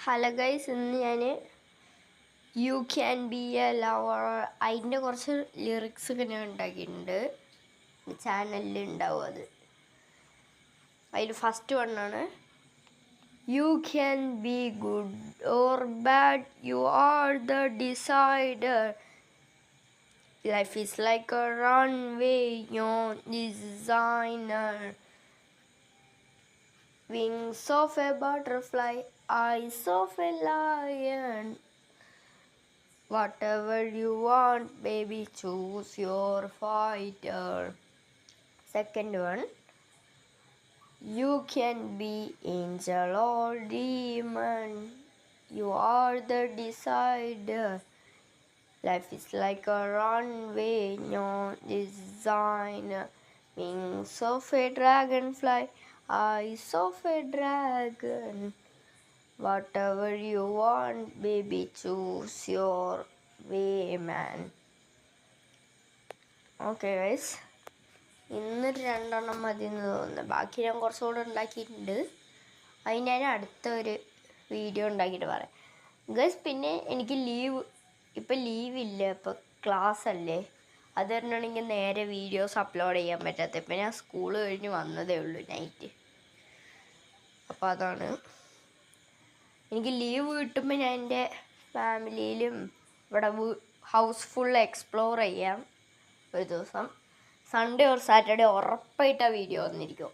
Hello guys, ഇന്ന് ഞാൻ U can B A lover അതിൻ്റെ കുറച്ച് ലിറിക്സ് ഒക്കെ ഞാൻ ഉണ്ടാക്കിയിട്ടുണ്ട്. ചാനലിൽ ഉണ്ടാവും അത്. അതിൽ ഫസ്റ്റ് വണ്ണാണ് you can be good or bad, you are the decider. Life is like a runway, your designer. Wings of a butterfly, eyes of a lion. Whatever you want, baby, choose your fighter. Second one, you can be angel or demon, you are the decider. Life is like a runway, no designer. Wings of a dragonfly, eyes of a dragon. Whatever you want, baby, choose your way, man. Okay guys, ഇന്ന് രണ്ടെണ്ണം മതി എന്ന് തോന്നുന്നു. ബാക്കി ഞാൻ കുറച്ചുകൂടെ ഉണ്ടാക്കിയിട്ടുണ്ട്. അത് ഞാൻ അടുത്തൊരു വീഡിയോ ഉണ്ടാക്കിയിട്ട് പറയാം ഗൈസ്. പിന്നെ എനിക്ക് ഇപ്പം ലീവില്ല, ഇപ്പം ക്ലാസ് അല്ലേ. അത് തന്നെയാണെങ്കിൽ നേരെ വീഡിയോസ് അപ്ലോഡ് ചെയ്യാൻ പറ്റാത്ത. ഇപ്പം ഞാൻ സ്കൂൾ കഴിഞ്ഞ് വന്നതേ ഉള്ളൂ നൈറ്റ്. അപ്പോൾ അതാണ്. എനിക്ക് ലീവ് കിട്ടുമ്പോൾ ഞാൻ എൻ്റെ ഫാമിലിയിലും ഇവിടെ ഹൗസ് ഫുൾ എക്സ്പ്ലോർ ചെയ്യാം ഒരു ദിവസം. സൺഡേ ഓർ സാറ്റർഡേ ഉറപ്പായിട്ട് ആ വീഡിയോ വന്നിരിക്കും.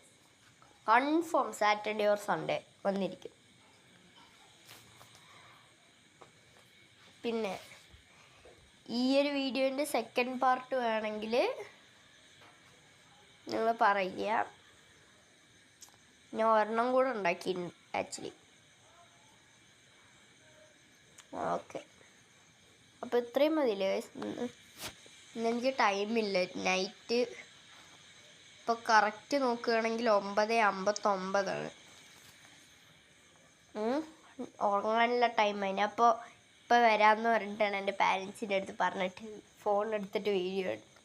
കൺഫേം സാറ്റർഡേ ഓർ സൺഡേ വന്നിരിക്കും. പിന്നെ ഈ ഒരു വീഡിയോൻ്റെ സെക്കൻഡ് പാർട്ട് വേണമെങ്കിൽ നിങ്ങൾ പറയുക. ഞാൻ ഒരെണ്ണം കൂടെ ഉണ്ടാക്കിയിട്ടുണ്ട് ആക്ച്വലി. ഓക്കെ, അപ്പോൾ ഇത്രയും മതിയില്ലേ ഗൈസ്. ഇന്നെനിക്ക് ടൈമില്ല. നൈറ്റ് ഇപ്പോൾ കറക്റ്റ് നോക്കുകയാണെങ്കിൽ 9:59 ഉറങ്ങാനുള്ള ടൈമായി. ഞാൻ അപ്പോൾ ഇപ്പോൾ വരാമെന്ന് പറഞ്ഞിട്ടാണ് എൻ്റെ പാരൻസിൻ്റെ അടുത്ത് പറഞ്ഞിട്ട് ഫോൺ എടുത്തിട്ട് വീഡിയോ എടുത്ത്.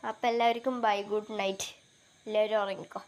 അപ്പോൾ എല്ലാവർക്കും ബൈ, ഗുഡ് നൈറ്റ്. എല്ലാവരും ഉറങ്ങിക്കോ.